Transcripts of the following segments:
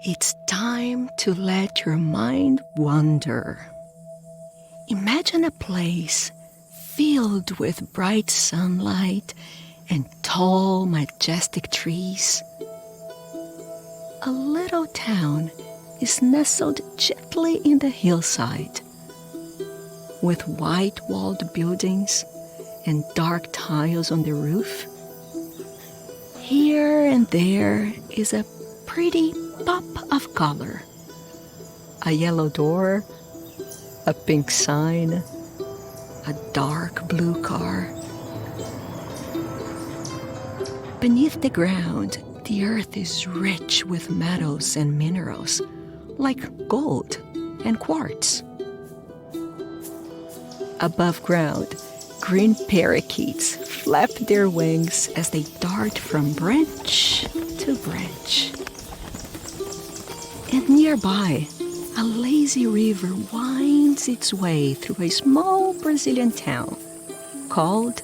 It's time to let your mind wander. Imagine a place filled with bright sunlight and tall, majestic trees. A little town is nestled gently in the hillside, with white-walled buildings and dark tiles on the roof. Here and there is a pretty pop of color. A yellow door, a pink sign, a dark blue car. Beneath the ground, the earth is rich with metals and minerals, like gold and quartz. Above ground, green parakeets flap their wings as they dart from branch to branch. And nearby, a lazy river winds its way through a small Brazilian town called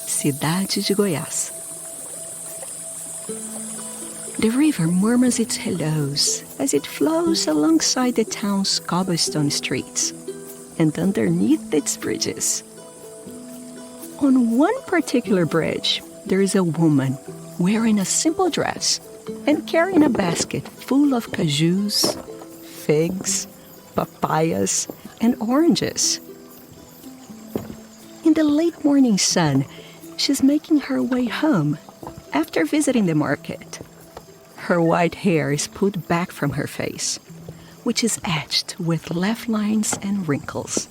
Cidade de Goiás. The river murmurs its hellos as it flows alongside the town's cobblestone streets and underneath its bridges. On one particular bridge, there is a woman wearing a simple dress and carrying a basket full of cajus, figs, papayas, and oranges. In the late morning sun, she's making her way home after visiting the market. Her white hair is pulled back from her face, which is etched with laugh lines and wrinkles.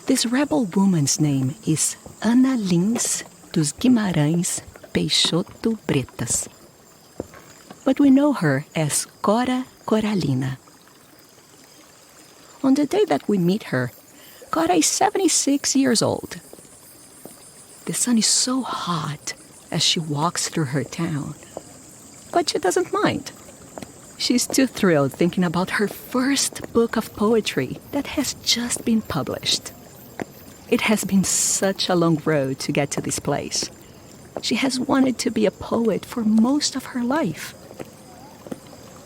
This rebel woman's name is Ana Lins dos Guimarães Peixoto Bretas, but we know her as Cora Coralina. On the day that we meet her, Cora is 76 years old. The sun is so hot as she walks through her town, but she doesn't mind. She's too thrilled thinking about her first book of poetry that has just been published. It has been such a long road to get to this place. She has wanted to be a poet for most of her life.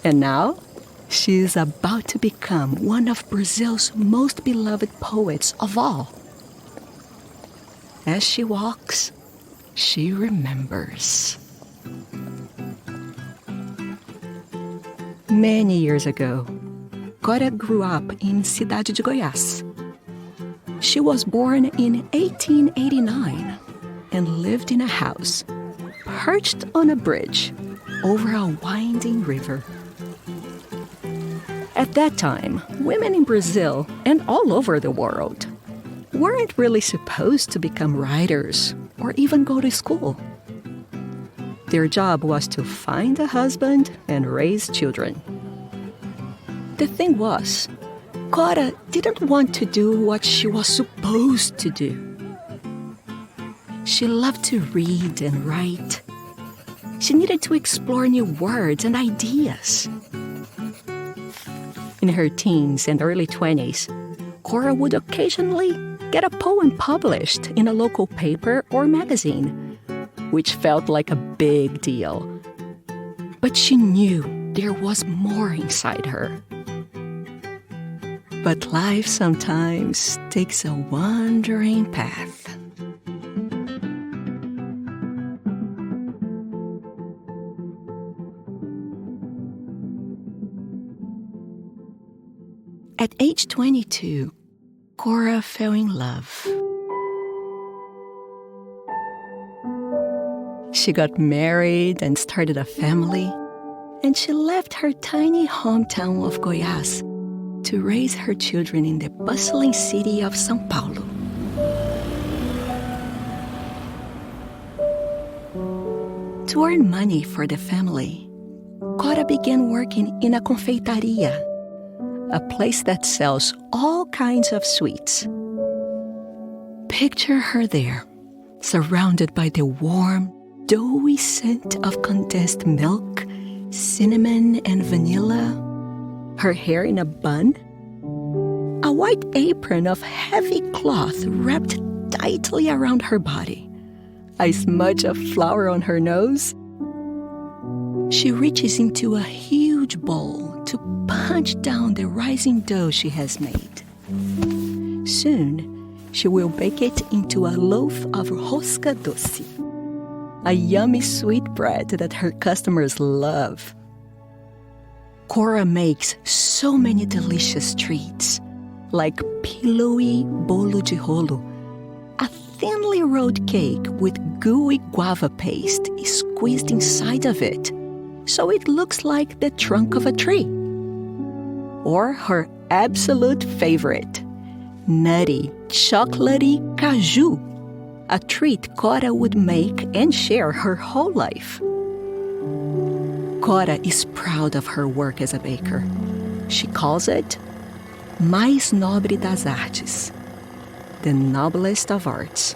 And now, she is about to become one of Brazil's most beloved poets of all. As she walks, she remembers. Many years ago, Cora grew up in Cidade de Goiás. She was born in 1889 and lived in a house perched on a bridge over a winding river. At that time, women in Brazil and all over the world weren't really supposed to become writers or even go to school. Their job was to find a husband and raise children. The thing was, Cora didn't want to do what she was supposed to do. She loved to read and write. She needed to explore new words and ideas. In her teens and early 20s, Cora would occasionally get a poem published in a local paper or magazine, which felt like a big deal. But she knew there was more inside her. But life sometimes takes a wandering path. At age 22, Cora fell in love. She got married and started a family, and she left her tiny hometown of Goiás to raise her children in the bustling city of São Paulo. To earn money for the family, Cora began working in a confeitaria, a place that sells all kinds of sweets. Picture her there, surrounded by the warm, doughy scent of condensed milk, cinnamon, and vanilla, her hair in a bun, a white apron of heavy cloth wrapped tightly around her body, a smudge of flour on her nose. She reaches into a huge bowl to punch down the rising dough she has made. Soon, she will bake it into a loaf of rosca doce, a yummy sweet bread that her customers love. Cora makes so many delicious treats, like pillowy bolo de rolo, a thinly rolled cake with gooey guava paste squeezed inside of it, so it looks like the trunk of a tree. Or her absolute favorite, nutty, chocolatey caju, a treat Cora would make and share her whole life. Cora is proud of her work as a baker. She calls it mais nobre das artes, the noblest of arts.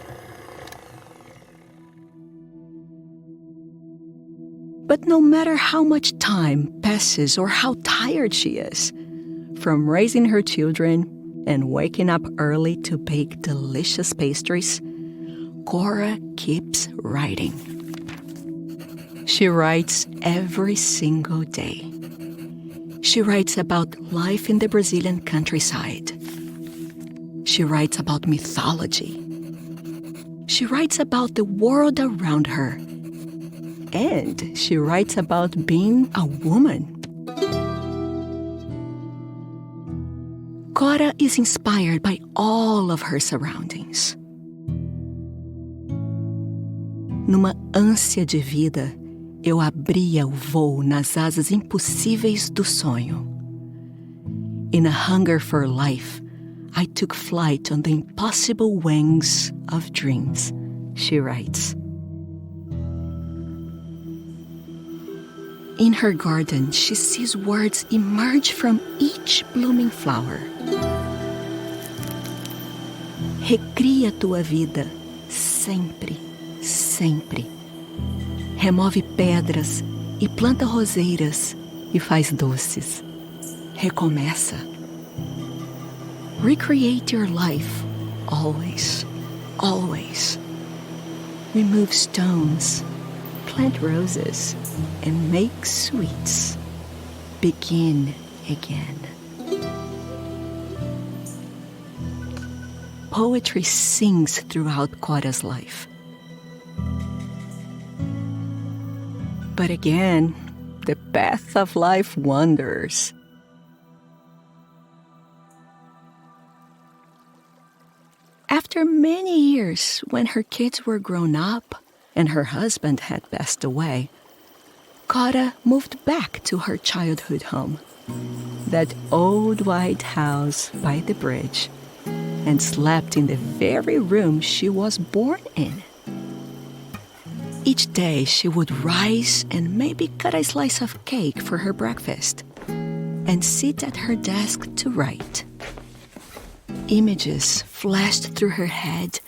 But no matter how much time passes or how tired she is, from raising her children and waking up early to bake delicious pastries, Cora keeps writing. She writes every single day. She writes about life in the Brazilian countryside. She writes about mythology. She writes about the world around her. And she writes about being a woman. Cora is inspired by all of her surroundings. Numa ânsia de vida, eu abria o voo nas asas impossíveis do sonho. In a hunger for life, I took flight on the impossible wings of dreams, she writes. In her garden, she sees words emerge from each blooming flower. Recria tua vida, sempre, sempre. Remove pedras e planta roseiras e faz doces. Recomeça. Recreate your life, always, always. Remove stones, plant roses, and make sweets. Begin again. Poetry sings throughout Cora's life. But again, the path of life wanders. After many years, when her kids were grown up and her husband had passed away, Cora moved back to her childhood home, that old white house by the bridge, and slept in the very room she was born in. Each day she would rise and maybe cut a slice of cake for her breakfast and sit at her desk to write. Images flashed through her head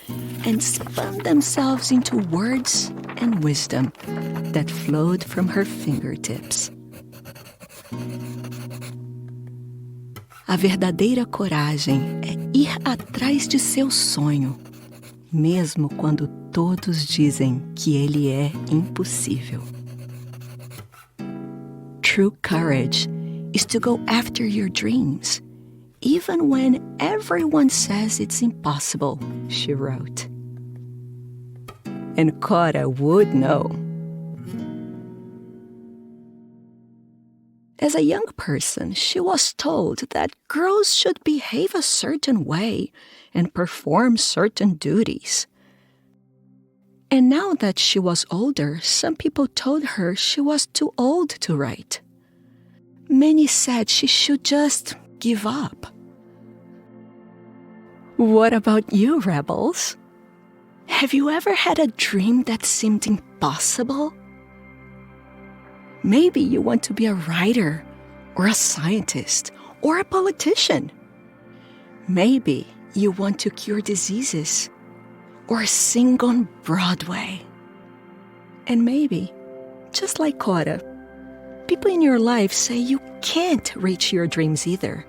and spun themselves into words and wisdom that flowed from her fingertips. A verdadeira coragem é ir atrás de seu sonho, mesmo quando todos dizem que ele é impossível. True courage is to go after your dreams, even when everyone says it's impossible, she wrote. And Cora would know. As a young person, she was told that girls should behave a certain way and perform certain duties. And now that she was older, some people told her she was too old to write. Many said she should just give up. What about you, rebels? Have you ever had a dream that seemed impossible? Maybe you want to be a writer, or a scientist, or a politician. Maybe you want to cure diseases, or sing on Broadway. And maybe, just like Cora, people in your life say you can't reach your dreams either.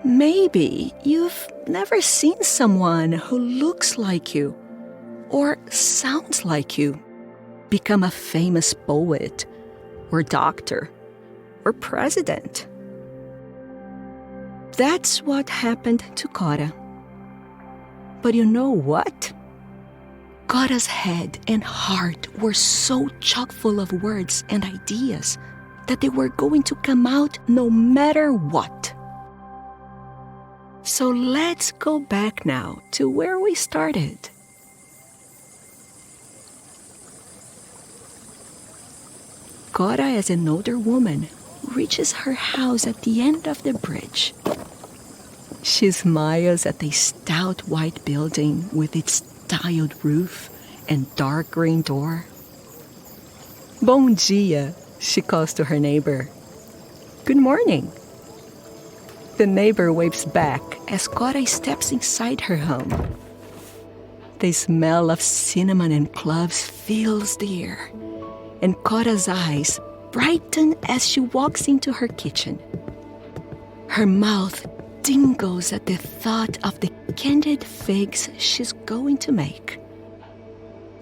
Maybe you've never seen someone who looks like you or sounds like you become a famous poet or doctor or president. That's what happened to Cora. But you know what? Cora's head and heart were so chock full of words and ideas that they were going to come out no matter what. So let's go back now to where we started. Cora, as an older woman, reaches her house at the end of the bridge. She smiles at the stout white building with its tiled roof and dark green door. Bom dia, she calls to her neighbor. Good morning. The neighbor waves back as Cora steps inside her home. The smell of cinnamon and cloves fills the air, and Cora's eyes brighten as she walks into her kitchen. Her mouth tingles at the thought of the candied figs she's going to make.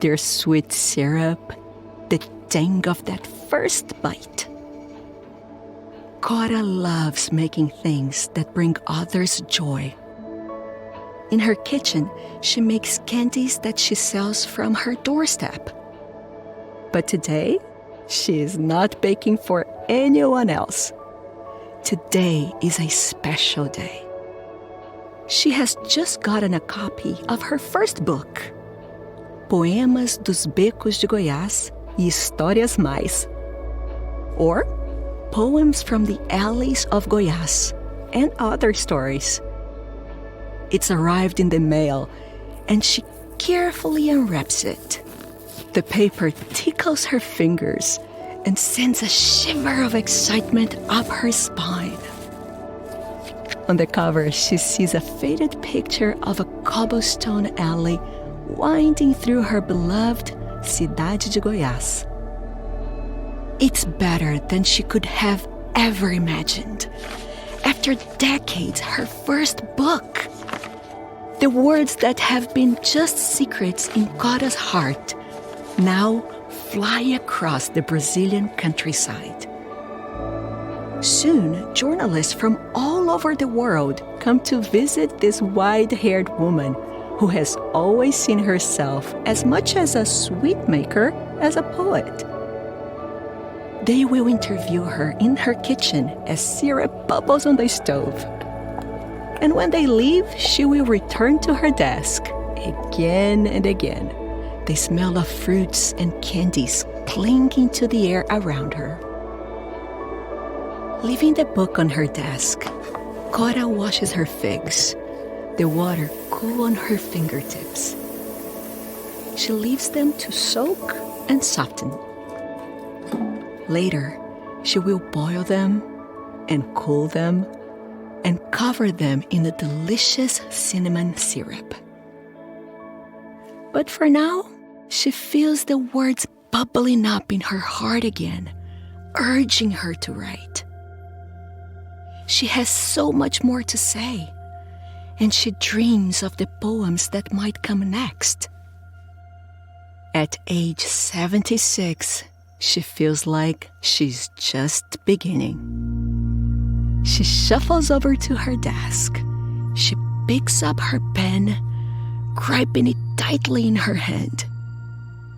Their sweet syrup, the tang of that first bite. Cora loves making things that bring others joy. In her kitchen, she makes candies that she sells from her doorstep. But today, she is not baking for anyone else. Today is a special day. She has just gotten a copy of her first book, Poemas dos Becos de Goiás e Histórias Mais, or Poems from the Alleys of Goiás and Other Stories. It's arrived in the mail, and she carefully unwraps it. The paper tickles her fingers and sends a shiver of excitement up her spine. On the cover, she sees a faded picture of a cobblestone alley winding through her beloved Cidade de Goiás. It's better than she could have ever imagined. After decades, her first book. The words that have been just secrets in Cora's heart now fly across the Brazilian countryside. Soon, journalists from all over the world come to visit this wide-haired woman who has always seen herself as much as a sweet maker as a poet. They will interview her in her kitchen as syrup bubbles on the stove. And when they leave, she will return to her desk again and again, the smell of fruits and candies clinging to the air around her. Leaving the book on her desk, Cora washes her figs, the water cool on her fingertips. She leaves them to soak and soften. Later, she will boil them and cool them and cover them in a delicious cinnamon syrup. But for now, she feels the words bubbling up in her heart again, urging her to write. She has so much more to say, and she dreams of the poems that might come next. At age 76, she feels like she's just beginning. She shuffles over to her desk. She picks up her pen, gripping it tightly in her hand.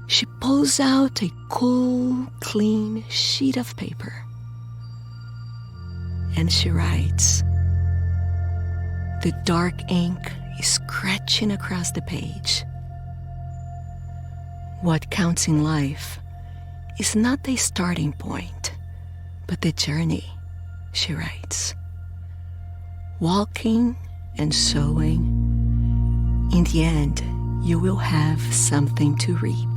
She pulls out a cool, clean sheet of paper. And she writes. The dark ink is scratching across the page. What counts in life is not the starting point, but the journey, she writes. Walking and sowing, in the end, you will have something to reap.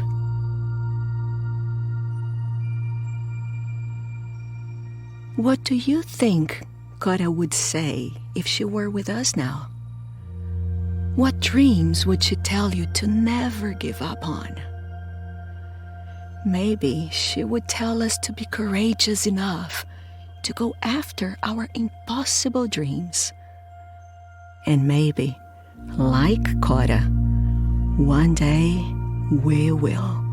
What do you think Cora would say if she were with us now? What dreams would she tell you to never give up on? Maybe she would tell us to be courageous enough to go after our impossible dreams. And maybe, like Cora, one day we will.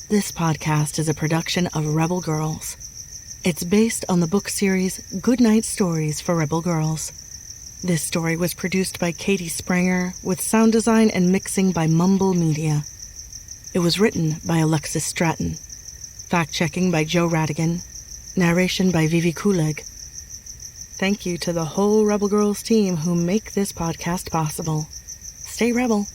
This podcast is a production of Rebel Girls. It's based on the book series Goodnight Stories for Rebel Girls. This story was produced by Katie Sprenger, with sound design and mixing by Mumble Media. It was written by Alexis Stratton. Fact-checking by Joe Rhatigan. Narration by Vivi Kulig. Thank you to the whole Rebel Girls team who make this podcast possible. Stay Rebel.